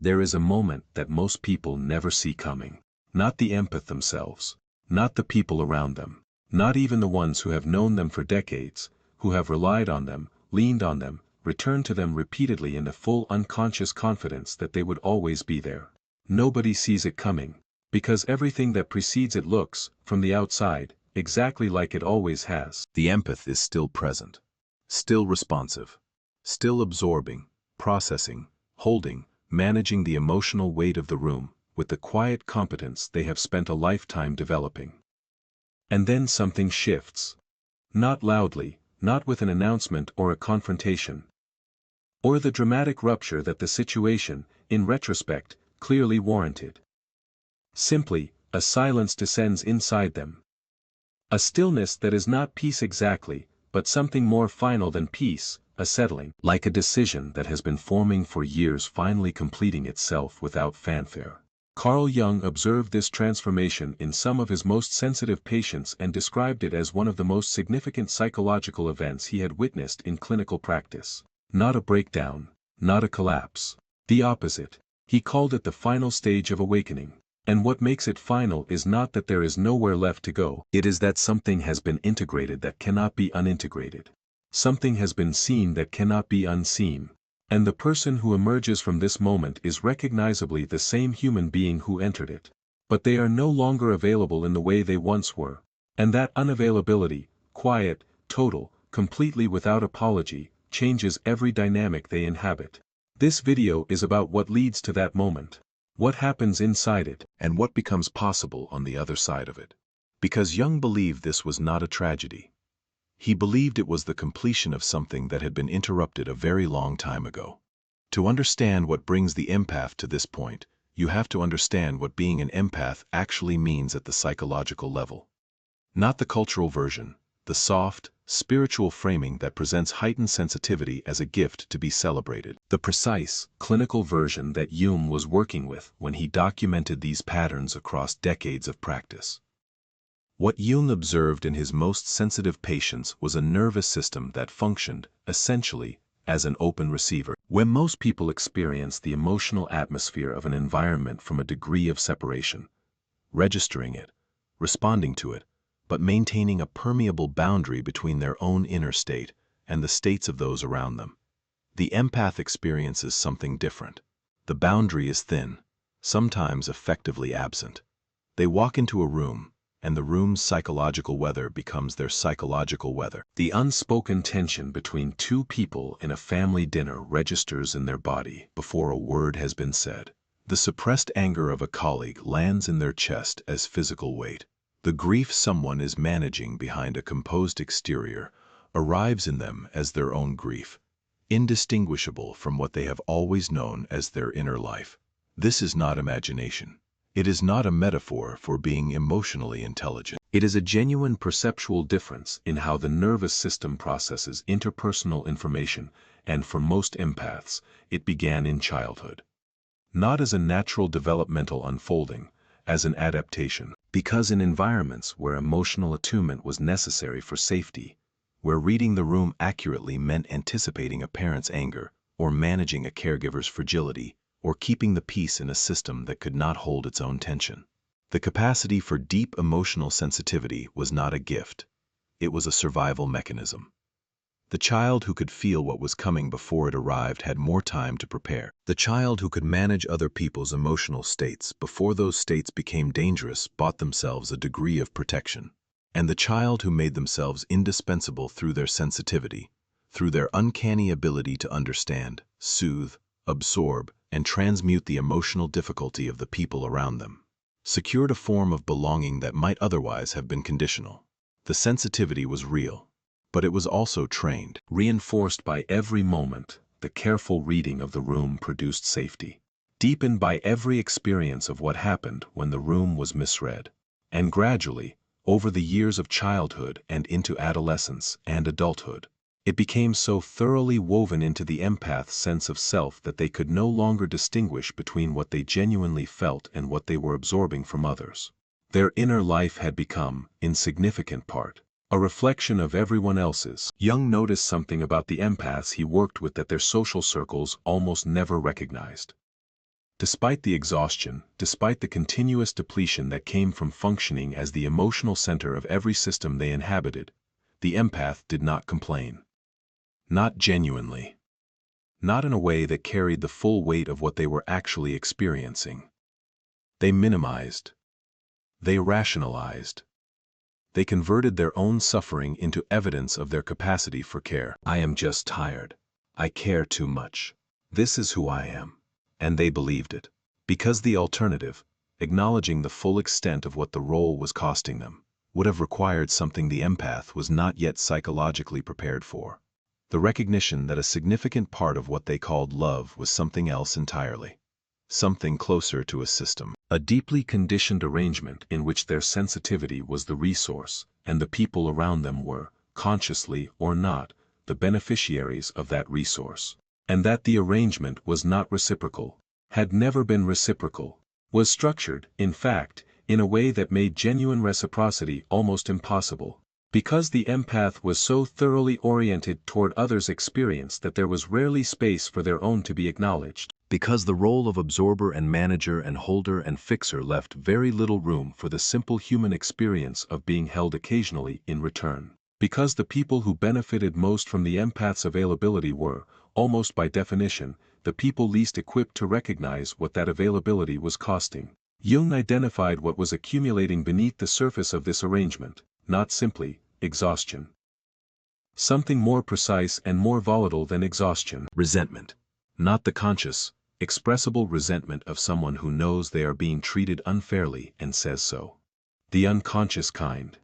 There is a moment that most people never see coming. Not the empath themselves, not the people around them, not even the ones who have known them for decades, who have relied on them, leaned on them, returned to them repeatedly in the full unconscious confidence that they would always be there. Nobody sees it coming, because everything that precedes it looks, from the outside, exactly like it always has. The empath is still present, still responsive, still absorbing, processing, holding, managing the emotional weight of the room, with the quiet competence they have spent a lifetime developing. And then something shifts. Not loudly, not with an announcement or a confrontation, or the dramatic rupture that the situation, in retrospect, clearly warranted. Simply, a silence descends inside them. A stillness that is not peace exactly, but something more final than peace, a settling, like a decision that has been forming for years finally completing itself without fanfare. Carl Jung observed this transformation in some of his most sensitive patients and described it as one of the most significant psychological events he had witnessed in clinical practice. Not a breakdown, not a collapse. The opposite. He called it the final stage of awakening. And what makes it final is not that there is nowhere left to go, it is that something has been integrated that cannot be unintegrated. Something has been seen that cannot be unseen. And the person who emerges from this moment is recognizably the same human being who entered it. But they are no longer available in the way they once were. And that unavailability, quiet, total, completely without apology, changes every dynamic they inhabit. This video is about what leads to that moment. What happens inside it, and what becomes possible on the other side of it. Because Jung believed this was not a tragedy. He believed it was the completion of something that had been interrupted a very long time ago. To understand what brings the empath to this point, you have to understand what being an empath actually means at the psychological level. Not the cultural version, the soft, spiritual framing that presents heightened sensitivity as a gift to be celebrated. The precise, clinical version that Jung was working with when he documented these patterns across decades of practice. What Jung observed in his most sensitive patients was a nervous system that functioned, essentially, as an open receiver. When most people experience the emotional atmosphere of an environment from a degree of separation, registering it, responding to it, but maintaining a permeable boundary between their own inner state and the states of those around them. The empath experiences something different. The boundary is thin, sometimes effectively absent. They walk into a room, and the room's psychological weather becomes their psychological weather. The unspoken tension between two people in a family dinner registers in their body before a word has been said. The suppressed anger of a colleague lands in their chest as physical weight. The grief someone is managing behind a composed exterior arrives in them as their own grief, indistinguishable from what they have always known as their inner life. This is not imagination. It is not a metaphor for being emotionally intelligent. It is a genuine perceptual difference in how the nervous system processes interpersonal information, and for most empaths, it began in childhood. Not as a natural developmental unfolding, as an adaptation, because in environments where emotional attunement was necessary for safety, where reading the room accurately meant anticipating a parent's anger, or managing a caregiver's fragility, or keeping the peace in a system that could not hold its own tension. The capacity for deep emotional sensitivity was not a gift, it was a survival mechanism. The child who could feel what was coming before it arrived had more time to prepare. The child who could manage other people's emotional states before those states became dangerous bought themselves a degree of protection. And the child who made themselves indispensable through their sensitivity, through their uncanny ability to understand, soothe, absorb, and transmute the emotional difficulty of the people around them, secured a form of belonging that might otherwise have been conditional. The sensitivity was real. But it was also trained. Reinforced by every moment, the careful reading of the room produced safety. Deepened by every experience of what happened when the room was misread. And gradually, over the years of childhood and into adolescence and adulthood, it became so thoroughly woven into the empath's sense of self that they could no longer distinguish between what they genuinely felt and what they were absorbing from others. Their inner life had become, in significant part, a reflection of everyone else's. Jung noticed something about the empaths he worked with that their social circles almost never recognized. Despite the exhaustion, despite the continuous depletion that came from functioning as the emotional center of every system they inhabited, the empath did not complain. Not genuinely. Not in a way that carried the full weight of what they were actually experiencing. They minimized. They rationalized. They converted their own suffering into evidence of their capacity for care. I am just tired. I care too much. This is who I am. And they believed it. Because the alternative, acknowledging the full extent of what the role was costing them, would have required something the empath was not yet psychologically prepared for. The recognition that a significant part of what they called love was something else entirely. Something closer to a system. A deeply conditioned arrangement in which their sensitivity was the resource, and the people around them were, consciously or not, the beneficiaries of that resource. And that the arrangement was not reciprocal, had never been reciprocal, was structured, in fact, in a way that made genuine reciprocity almost impossible. Because the empath was so thoroughly oriented toward others' experience that there was rarely space for their own to be acknowledged. Because the role of absorber and manager and holder and fixer left very little room for the simple human experience of being held occasionally in return. Because the people who benefited most from the empath's availability were, almost by definition, the people least equipped to recognize what that availability was costing. Jung identified what was accumulating beneath the surface of this arrangement, not simply exhaustion. Something more precise and more volatile than exhaustion. Resentment. Not the conscious, expressible resentment of someone who knows they are being treated unfairly and says so. The unconscious kind.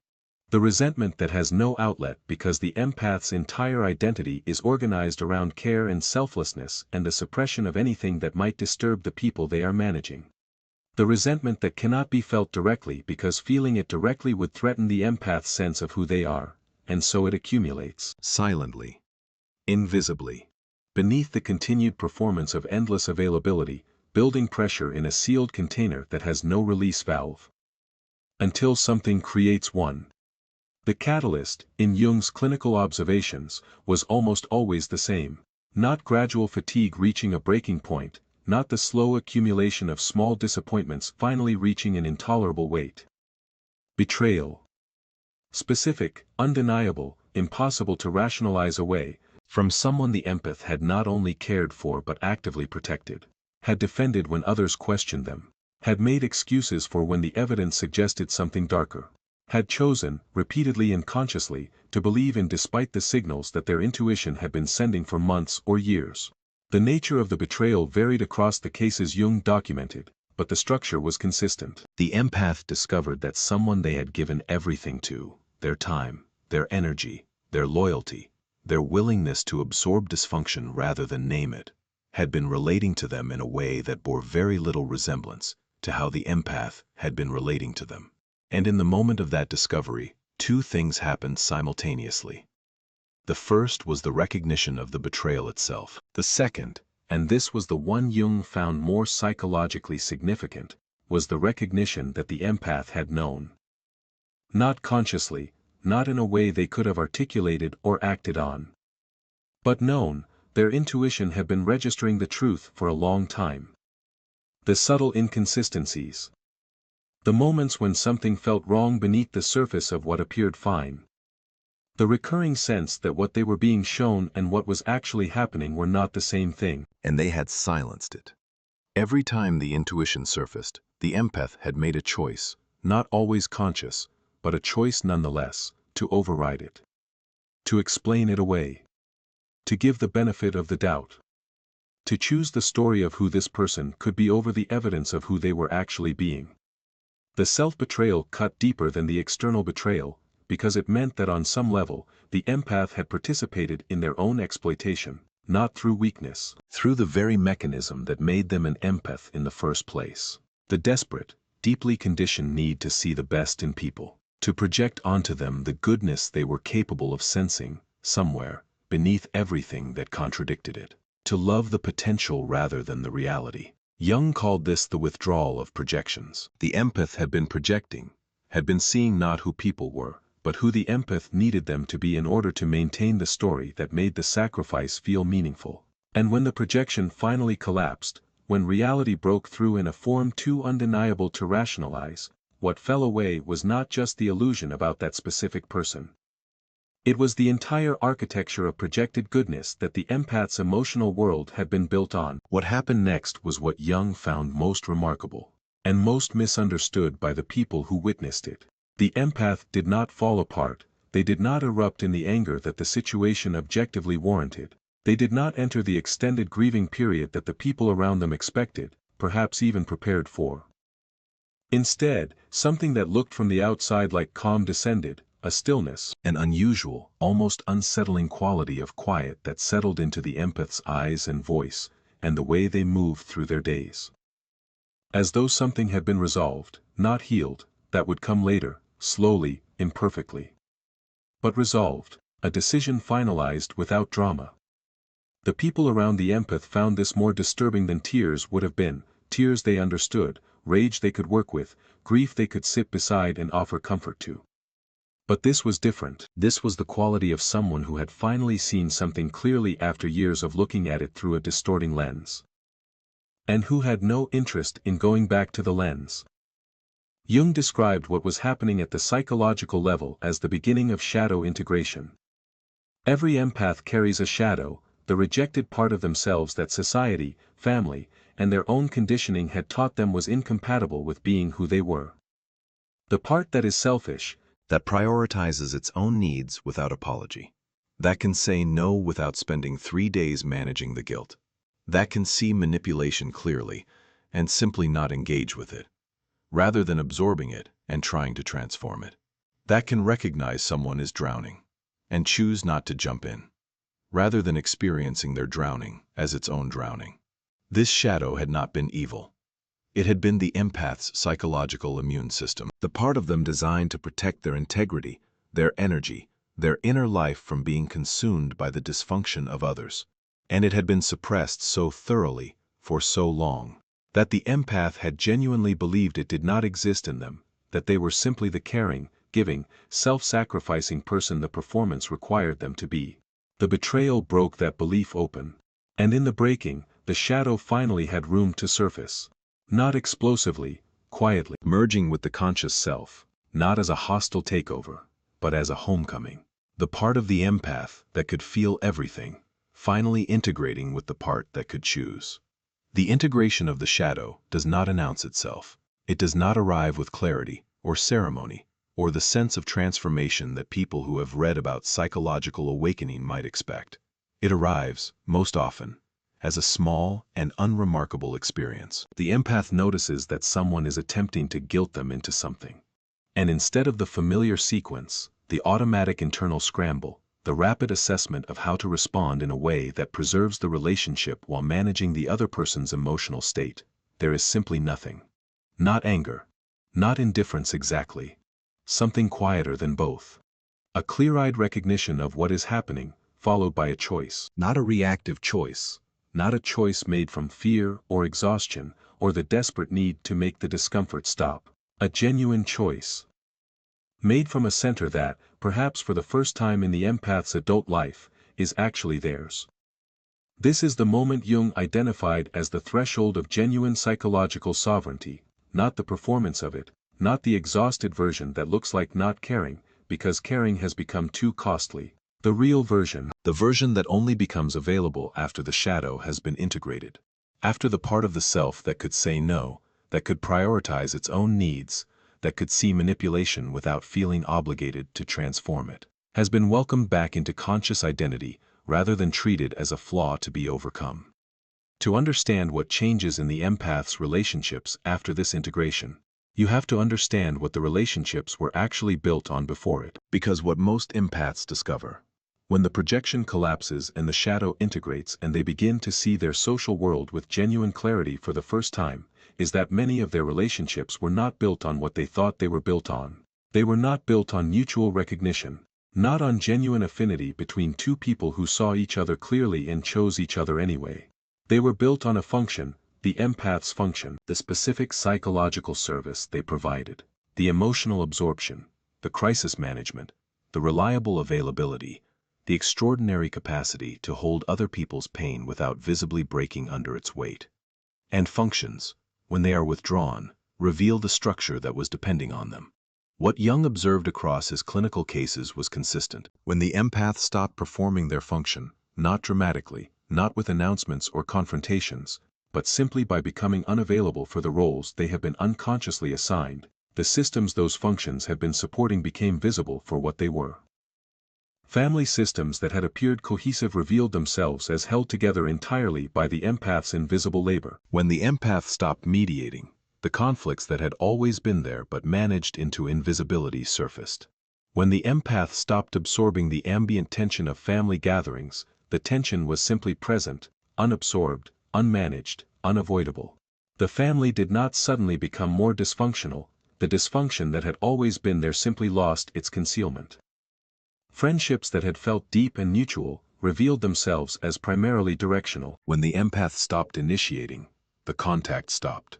The resentment that has no outlet because the empath's entire identity is organized around care and selflessness and the suppression of anything that might disturb the people they are managing. The resentment that cannot be felt directly because feeling it directly would threaten the empath's sense of who they are, and so it accumulates. Silently. Invisibly. Beneath the continued performance of endless availability, building pressure in a sealed container that has no release valve. Until something creates one. The catalyst, in Jung's clinical observations, was almost always the same. Not gradual fatigue reaching a breaking point, not the slow accumulation of small disappointments finally reaching an intolerable weight. Betrayal. Specific, undeniable, impossible to rationalize away, from someone the empath had not only cared for but actively protected, had defended when others questioned them, had made excuses for when the evidence suggested something darker, had chosen, repeatedly and consciously, to believe in despite the signals that their intuition had been sending for months or years. The nature of the betrayal varied across the cases Jung documented, but the structure was consistent. The empath discovered that someone they had given everything to, their time, their energy, their loyalty, their willingness to absorb dysfunction rather than name it, had been relating to them in a way that bore very little resemblance to how the empath had been relating to them. And in the moment of that discovery, two things happened simultaneously. The first was the recognition of the betrayal itself. The second, and this was the one Jung found more psychologically significant, was the recognition that the empath had known. Not consciously, not in a way they could have articulated or acted on. But known, their intuition had been registering the truth for a long time. The subtle inconsistencies. The moments when something felt wrong beneath the surface of what appeared fine. The recurring sense that what they were being shown and what was actually happening were not the same thing. And they had silenced it. Every time the intuition surfaced, the empath had made a choice, not always conscious, but a choice nonetheless, to override it. To explain it away. To give the benefit of the doubt. To choose the story of who this person could be over the evidence of who they were actually being. The self-betrayal cut deeper than the external betrayal, because it meant that on some level, the empath had participated in their own exploitation, not through weakness, through the very mechanism that made them an empath in the first place. The desperate, deeply conditioned need to see the best in people, to project onto them the goodness they were capable of sensing, somewhere, beneath everything that contradicted it. To love the potential rather than the reality. Jung called this the withdrawal of projections. The empath had been projecting, had been seeing not who people were, but who the empath needed them to be in order to maintain the story that made the sacrifice feel meaningful. And when the projection finally collapsed, when reality broke through in a form too undeniable to rationalize, what fell away was not just the illusion about that specific person. It was the entire architecture of projected goodness that the empath's emotional world had been built on. What happened next was what Jung found most remarkable, and most misunderstood by the people who witnessed it. The empath did not fall apart, they did not erupt in the anger that the situation objectively warranted, they did not enter the extended grieving period that the people around them expected, perhaps even prepared for. Instead, something that looked from the outside like calm descended, a stillness, an unusual, almost unsettling quality of quiet that settled into the empath's eyes and voice, and the way they moved through their days. As though something had been resolved, not healed, that would come later, slowly, imperfectly. But resolved, a decision finalized without drama. The people around the empath found this more disturbing than tears would have been, tears they understood, rage they could work with, grief they could sit beside and offer comfort to. But this was different. This was the quality of someone who had finally seen something clearly after years of looking at it through a distorting lens. And who had no interest in going back to the lens. Jung described what was happening at the psychological level as the beginning of shadow integration. Every empath carries a shadow, the rejected part of themselves that society, family, and their own conditioning had taught them was incompatible with being who they were. The part that is selfish, that prioritizes its own needs without apology, that can say no without spending 3 days managing the guilt, that can see manipulation clearly and simply not engage with it, rather than absorbing it and trying to transform it, that can recognize someone is drowning and choose not to jump in, rather than experiencing their drowning as its own drowning. This shadow had not been evil. It had been the empath's psychological immune system, the part of them designed to protect their integrity, their energy, their inner life from being consumed by the dysfunction of others. And it had been suppressed so thoroughly, for so long, that the empath had genuinely believed it did not exist in them, that they were simply the caring, giving, self-sacrificing person the performance required them to be. The betrayal broke that belief open. And in the breaking, the shadow finally had room to surface. Not explosively, quietly, merging with the conscious self, not as a hostile takeover, but as a homecoming. The part of the empath that could feel everything, finally integrating with the part that could choose. The integration of the shadow does not announce itself. It does not arrive with clarity, or ceremony, or the sense of transformation that people who have read about psychological awakening might expect. It arrives, most often, as a small and unremarkable experience. The empath notices that someone is attempting to guilt them into something. And instead of the familiar sequence, the automatic internal scramble, the rapid assessment of how to respond in a way that preserves the relationship while managing the other person's emotional state, there is simply nothing. Not anger. Not indifference exactly. Something quieter than both. A clear-eyed recognition of what is happening, followed by a choice. Not a reactive choice. Not a choice made from fear or exhaustion or the desperate need to make the discomfort stop. A genuine choice. Made from a center that, perhaps for the first time in the empath's adult life, is actually theirs. This is the moment Jung identified as the threshold of genuine psychological sovereignty, not the performance of it, not the exhausted version that looks like not caring, because caring has become too costly. The real version, the version that only becomes available after the shadow has been integrated. After the part of the self that could say no, that could prioritize its own needs, that could see manipulation without feeling obligated to transform it, has been welcomed back into conscious identity rather than treated as a flaw to be overcome. To understand what changes in the empath's relationships after this integration, you have to understand what the relationships were actually built on before it. Because what most empaths discover, when the projection collapses and the shadow integrates and they begin to see their social world with genuine clarity for the first time, is that many of their relationships were not built on what they thought they were built on. They were not built on mutual recognition, not on genuine affinity between two people who saw each other clearly and chose each other anyway. They were built on a function, the empath's function, the specific psychological service they provided, the emotional absorption, the crisis management, the reliable availability, the extraordinary capacity to hold other people's pain without visibly breaking under its weight. And functions, when they are withdrawn, reveal the structure that was depending on them. What Jung observed across his clinical cases was consistent. When the empath stopped performing their function, not dramatically, not with announcements or confrontations, but simply by becoming unavailable for the roles they have been unconsciously assigned, the systems those functions had been supporting became visible for what they were. Family systems that had appeared cohesive revealed themselves as held together entirely by the empath's invisible labor. When the empath stopped mediating, the conflicts that had always been there but managed into invisibility surfaced. When the empath stopped absorbing the ambient tension of family gatherings, the tension was simply present, unabsorbed, unmanaged, unavoidable. The family did not suddenly become more dysfunctional, the dysfunction that had always been there simply lost its concealment. Friendships that had felt deep and mutual revealed themselves as primarily directional. When the empath stopped initiating, the contact stopped.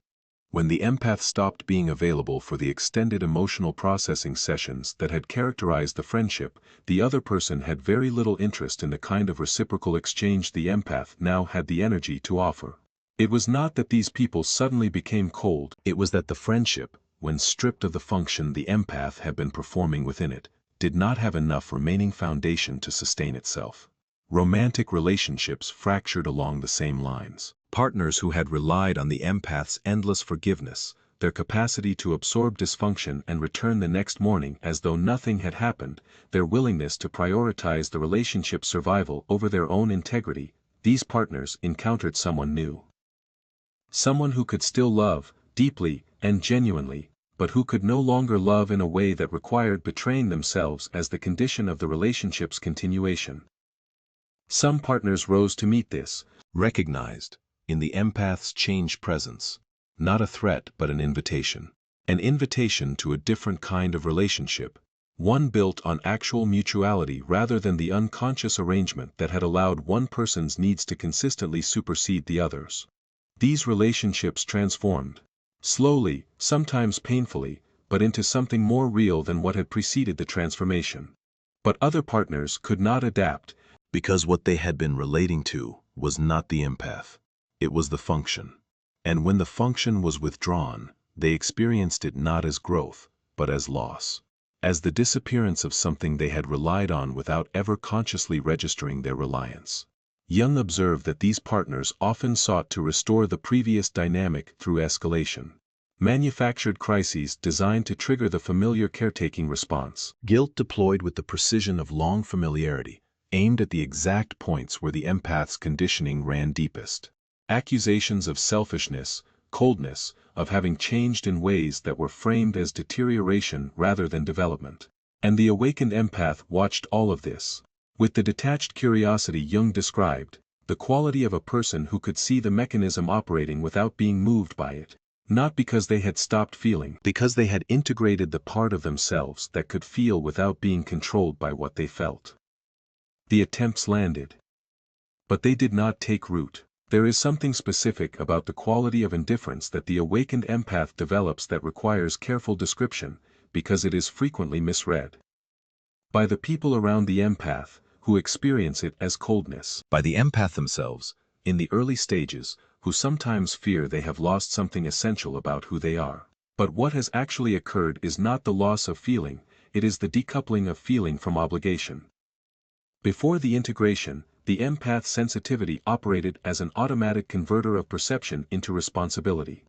When the empath stopped being available for the extended emotional processing sessions that had characterized the friendship, the other person had very little interest in the kind of reciprocal exchange the empath now had the energy to offer. It was not that these people suddenly became cold, it was that the friendship, when stripped of the function the empath had been performing within it, did not have enough remaining foundation to sustain itself. Romantic relationships fractured along the same lines. Partners who had relied on the empath's endless forgiveness, their capacity to absorb dysfunction and return the next morning as though nothing had happened, their willingness to prioritize the relationship's survival over their own integrity, these partners encountered someone new. Someone who could still love, deeply and genuinely, but who could no longer love in a way that required betraying themselves as the condition of the relationship's continuation. Some partners rose to meet this, recognized, in the empath's changed presence, not a threat but an invitation. An invitation to a different kind of relationship, one built on actual mutuality rather than the unconscious arrangement that had allowed one person's needs to consistently supersede the other's. These relationships transformed, slowly, sometimes painfully, but into something more real than what had preceded the transformation. But other partners could not adapt, because what they had been relating to was not the empath, it was the function. And when the function was withdrawn, they experienced it not as growth, but as loss, as the disappearance of something they had relied on without ever consciously registering their reliance. Jung observed that these partners often sought to restore the previous dynamic through escalation. Manufactured crises designed to trigger the familiar caretaking response. Guilt deployed with the precision of long familiarity, aimed at the exact points where the empath's conditioning ran deepest. Accusations of selfishness, coldness, of having changed in ways that were framed as deterioration rather than development. And the awakened empath watched all of this. With the detached curiosity Jung described, the quality of a person who could see the mechanism operating without being moved by it. Not because they had stopped feeling, because they had integrated the part of themselves that could feel without being controlled by what they felt. The attempts landed. But they did not take root. There is something specific about the quality of indifference that the awakened empath develops that requires careful description, because it is frequently misread. By the people around the empath, who experience it as coldness. By the empath themselves, in the early stages, who sometimes fear they have lost something essential about who they are. But what has actually occurred is not the loss of feeling, it is the decoupling of feeling from obligation. Before the integration, the empath's sensitivity operated as an automatic converter of perception into responsibility.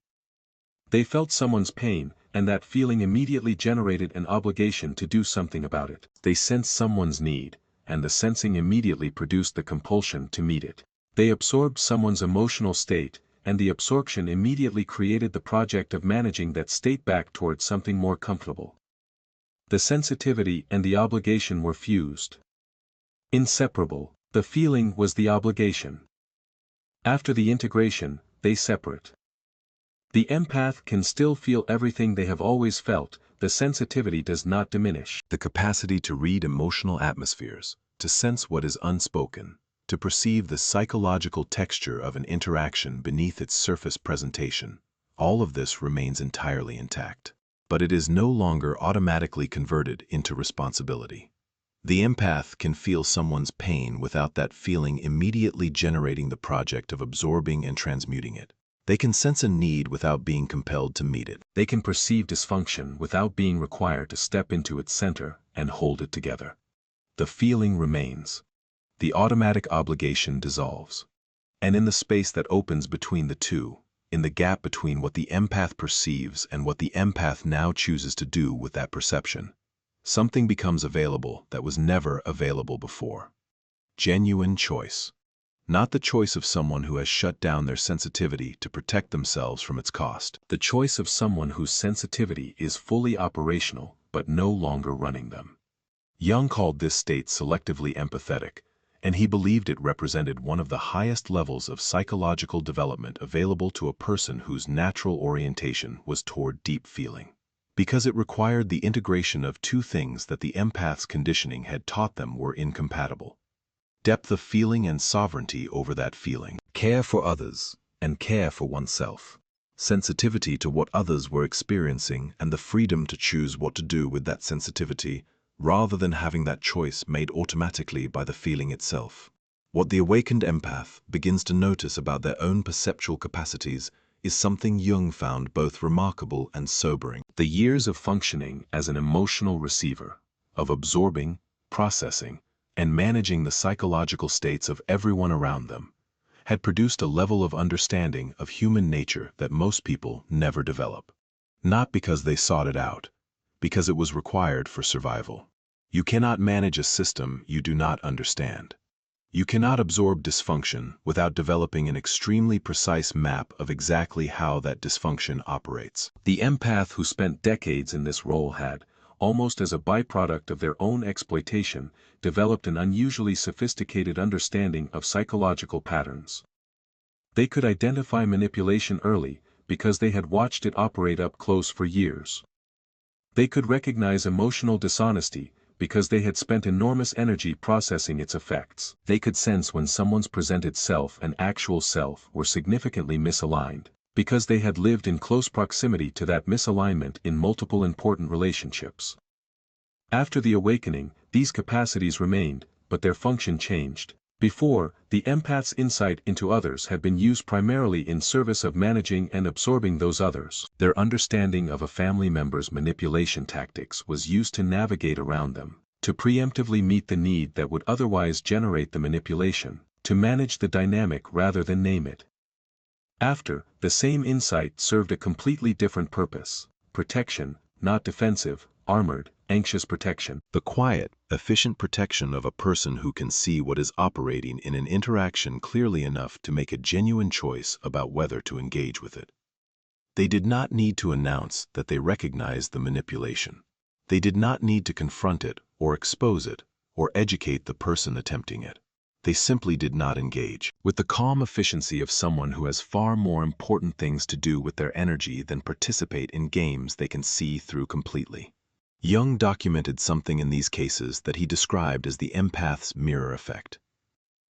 They felt someone's pain, and that feeling immediately generated an obligation to do something about it. They sensed someone's need, and the sensing immediately produced the compulsion to meet it. They absorbed someone's emotional state, and the absorption immediately created the project of managing that state back towards something more comfortable. The sensitivity and the obligation were fused. Inseparable, the feeling was the obligation. After the integration, they separate. The empath can still feel everything they have always felt, the sensitivity does not diminish. The capacity to read emotional atmospheres, to sense what is unspoken, to perceive the psychological texture of an interaction beneath its surface presentation, all of this remains entirely intact. But it is no longer automatically converted into responsibility. The empath can feel someone's pain without that feeling immediately generating the project of absorbing and transmuting it. They can sense a need without being compelled to meet it. They can perceive dysfunction without being required to step into its center and hold it together. The feeling remains. The automatic obligation dissolves. And in the space that opens between the two, in the gap between what the empath perceives and what the empath now chooses to do with that perception, something becomes available that was never available before. Genuine choice. Not the choice of someone who has shut down their sensitivity to protect themselves from its cost. The choice of someone whose sensitivity is fully operational but no longer running them. Jung called this state selectively empathetic, and he believed it represented one of the highest levels of psychological development available to a person whose natural orientation was toward deep feeling. Because it required the integration of two things that the empath's conditioning had taught them were incompatible: depth of feeling and sovereignty over that feeling. Care for others and care for oneself. Sensitivity to what others were experiencing and the freedom to choose what to do with that sensitivity, rather than having that choice made automatically by the feeling itself. What the awakened empath begins to notice about their own perceptual capacities is something Jung found both remarkable and sobering. The years of functioning as an emotional receiver, of absorbing, processing, and managing the psychological states of everyone around them, had produced a level of understanding of human nature that most people never develop. Not because they sought it out, because it was required for survival. You cannot manage a system you do not understand. You cannot absorb dysfunction without developing an extremely precise map of exactly how that dysfunction operates. The empath who spent decades in this role had, almost as a byproduct of their own exploitation, developed an unusually sophisticated understanding of psychological patterns. They could identify manipulation early because they had watched it operate up close for years. They could recognize emotional dishonesty because they had spent enormous energy processing its effects. They could sense when someone's presented self and actual self were significantly misaligned, because they had lived in close proximity to that misalignment in multiple important relationships. After the awakening, these capacities remained, but their function changed. Before, the empath's insight into others had been used primarily in service of managing and absorbing those others. Their understanding of a family member's manipulation tactics was used to navigate around them, to preemptively meet the need that would otherwise generate the manipulation, to manage the dynamic rather than name it. After, the same insight served a completely different purpose: protection, not defensive, armored, anxious protection. The quiet, efficient protection of a person who can see what is operating in an interaction clearly enough to make a genuine choice about whether to engage with it. They did not need to announce that they recognized the manipulation. They did not need to confront it, or expose it, or educate the person attempting it. They simply did not engage. With the calm efficiency of someone who has far more important things to do with their energy than participate in games they can see through completely. Jung documented something in these cases that he described as the empath's mirror effect.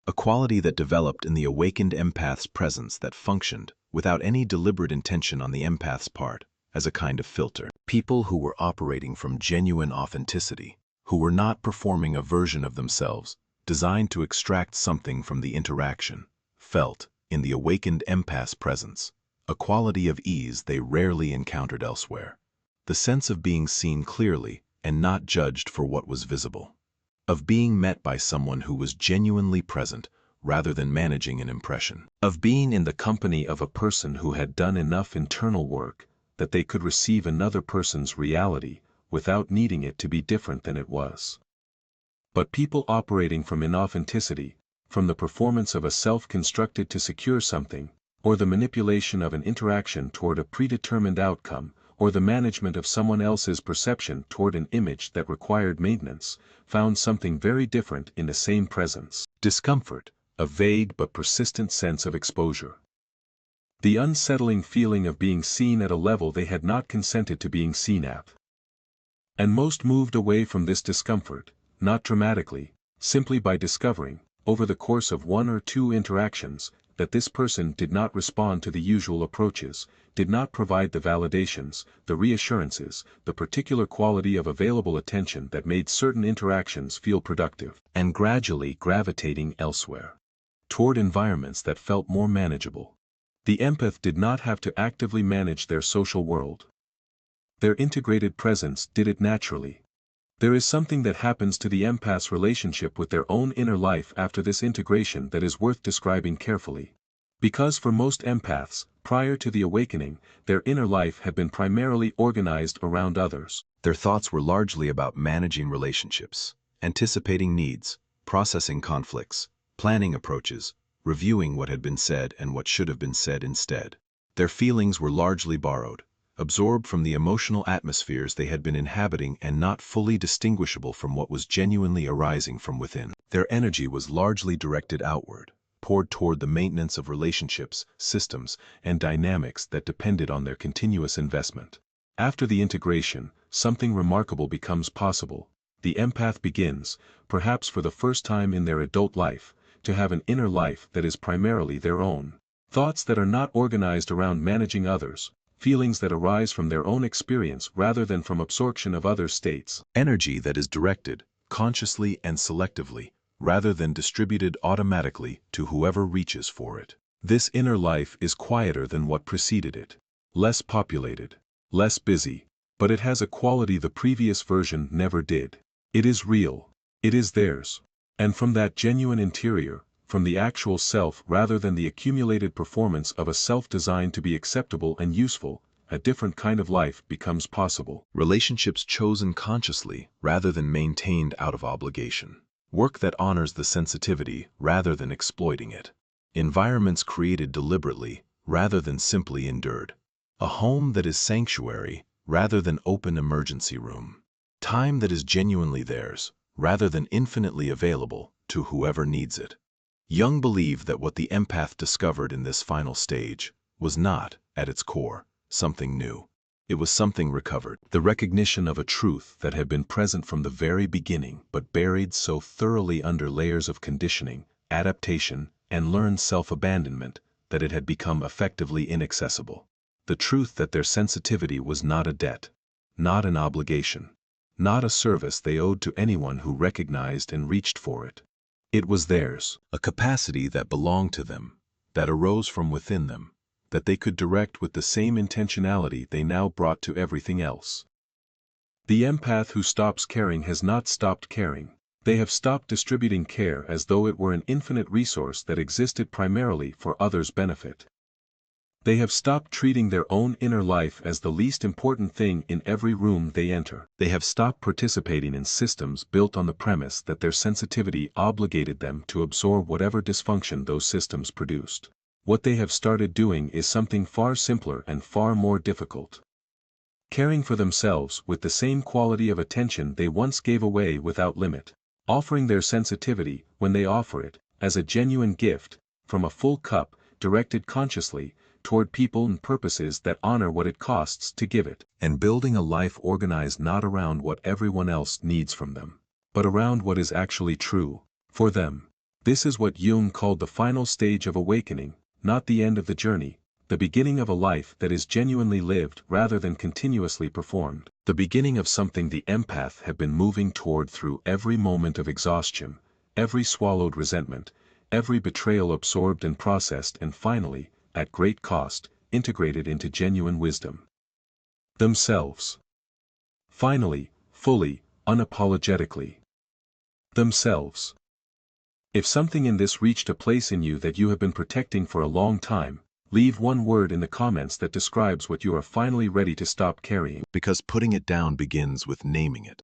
A quality that developed in the awakened empath's presence that functioned, without any deliberate intention on the empath's part, as a kind of filter. People who were operating from genuine authenticity, who were not performing a version of themselves, designed to extract something from the interaction, felt, in the awakened empath's presence, a quality of ease they rarely encountered elsewhere. The sense of being seen clearly and not judged for what was visible. Of being met by someone who was genuinely present rather than managing an impression. Of being in the company of a person who had done enough internal work that they could receive another person's reality without needing it to be different than it was. But people operating from inauthenticity, from the performance of a self constructed to secure something, or the manipulation of an interaction toward a predetermined outcome, or the management of someone else's perception toward an image that required maintenance, found something very different in the same presence: discomfort, a vague but persistent sense of exposure. The unsettling feeling of being seen at a level they had not consented to being seen at. And most moved away from this discomfort, not dramatically, simply by discovering, over the course of one or two interactions, that this person did not respond to the usual approaches, did not provide the validations, the reassurances, the particular quality of available attention that made certain interactions feel productive, and gradually gravitating elsewhere, toward environments that felt more manageable. The empath did not have to actively manage their social world. Their integrated presence did it naturally. There is something that happens to the empath's relationship with their own inner life after this integration that is worth describing carefully. Because for most empaths, prior to the awakening, their inner life had been primarily organized around others. Their thoughts were largely about managing relationships, anticipating needs, processing conflicts, planning approaches, reviewing what had been said and what should have been said instead. Their feelings were largely borrowed, absorbed from the emotional atmospheres they had been inhabiting and not fully distinguishable from what was genuinely arising from within. Their energy was largely directed outward, poured toward the maintenance of relationships, systems, and dynamics that depended on their continuous investment. After the integration, something remarkable becomes possible. The empath begins, perhaps for the first time in their adult life, to have an inner life that is primarily their own. Thoughts that are not organized around managing others, feelings that arise from their own experience rather than from absorption of others' states. Energy that is directed, consciously and selectively, rather than distributed automatically to whoever reaches for it. This inner life is quieter than what preceded it. Less populated, less busy, but it has a quality the previous version never did. It is real. It is theirs. And from that genuine interior, from the actual self rather than the accumulated performance of a self designed to be acceptable and useful, a different kind of life becomes possible. Relationships chosen consciously rather than maintained out of obligation. Work that honors the sensitivity rather than exploiting it. Environments created deliberately rather than simply endured. A home that is sanctuary rather than open emergency room. Time that is genuinely theirs rather than infinitely available to whoever needs it. Jung believed that what the empath discovered in this final stage was not, at its core, something new. It was something recovered. The recognition of a truth that had been present from the very beginning but buried so thoroughly under layers of conditioning, adaptation, and learned self-abandonment that it had become effectively inaccessible. The truth that their sensitivity was not a debt, not an obligation, not a service they owed to anyone who recognized and reached for it. It was theirs, a capacity that belonged to them, that arose from within them, that they could direct with the same intentionality they now brought to everything else. The empath who stops caring has not stopped caring. They have stopped distributing care as though it were an infinite resource that existed primarily for others' benefit. They have stopped treating their own inner life as the least important thing in every room they enter. They have stopped participating in systems built on the premise that their sensitivity obligated them to absorb whatever dysfunction those systems produced. What they have started doing is something far simpler and far more difficult. Caring for themselves with the same quality of attention they once gave away without limit. Offering their sensitivity, when they offer it, as a genuine gift, from a full cup, directed consciously, toward people and purposes that honor what it costs to give it. And building a life organized not around what everyone else needs from them, but around what is actually true, for them. This is what Jung called the final stage of awakening, not the end of the journey, the beginning of a life that is genuinely lived rather than continuously performed. The beginning of something the empath had been moving toward through every moment of exhaustion, every swallowed resentment, every betrayal absorbed and processed and finally, at great cost, integrated into genuine wisdom. Themselves. Finally, fully, unapologetically. Themselves. If something in this reached a place in you that you have been protecting for a long time, leave one word in the comments that describes what you are finally ready to stop carrying. Because putting it down begins with naming it.